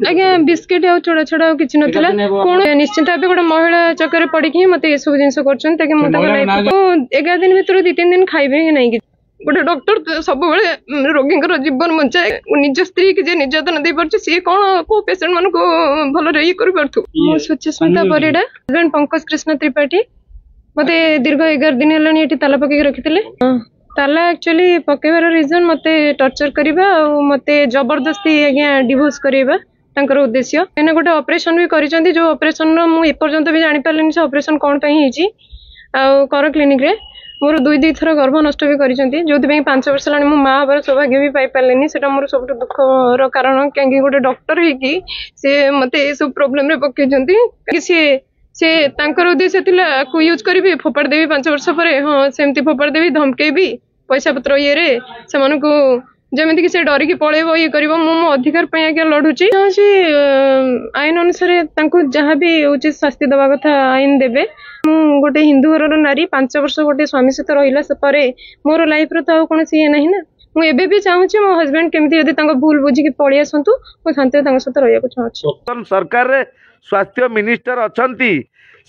आज्ञा बिस्किट आ छोड़ा छोड़ा किसी नाला कौन निश्चिंत भाव गोटे महिला चक्कर पड़ी मत ये सब जिन कर 11 दिन भर 2-3 दिन खाइबे ही नहीं गोटे डॉक्टर सब रोगी जीवन बचाए निज स्त्री की निर्यातन दे पार्छ सी कौन को पेसेंट मान को भल ये कर सुचिस्मिता परिडा हजबैंड पंकज कृष्ण त्रिपाठी मत दीर्घ 11 दिन है ताला पकई रखी ताला एक्चुअली पकेबार रीजन मत टर्चर करवा मत जबरदस्ती आज्ञा डिवोर्स करवा तांकर उद्देश्य मैंने गोटे ऑपरेशन भी करी जो ऑपरेशन मुझे एपर्यंत भी जानी पारे से ऑपरेशन कौन कर क्लिनिक रे मोर 2 थर गर्भ नष्ट भी करी जो 5 वर्ष है मो माँ हबार सौभाग्य भी पाई पारे से मोर सब दुखर कारण कहीं गोटे डॉक्टर है सी मत ये सब प्रोब्लेम पकई सी तांकर उद्देश्य थिला यूज करी फोपाड़ देवी 5 वर्ष पर हाँ सेमती फोपाड़ देवी धमकेबी पैसा पत्र ये से जमीक से डरिकी पलैब ये कर मो अधिकार आज्ञा लड़ुची आईन अनुसार जहाँ भी उचित शास्ति दवा कथा आईन देवे मु गोटे हिंदू घर नारी 5 वर्ष गोटे स्वामी सहित रहा मोर लाइफ रो तो कौन सी ना ना मुझे भी चाहूँ मो हजबैंड केमी भूल बुझिकी पलि आसतु मुझे शांति सहित रहा चाहूँ सरकार स्वास्थ्य मिनिस्टर अछंती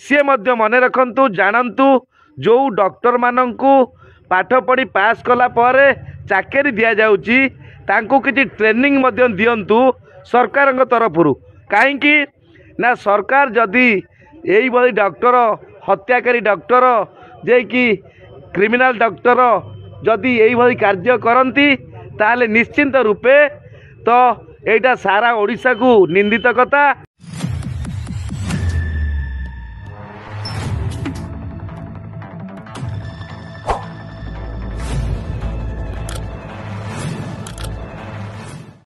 सी मन रखु जानतु जो डॉक्टर मानू पाठ पढ़ी पास कला पर चाकरी दि जाऊँगी किसी ट्रेनिंग दिंतु सरकार तरफ कहीं ना सरकार जदि यही डॉक्टर हत्याकारी डॉक्टर जे कि क्रिमिनल डॉक्टर जदि यही कार्य करती ताले निश्चिंत रूपे तो यहाँ सारा ओडिशा को निंदित कथा।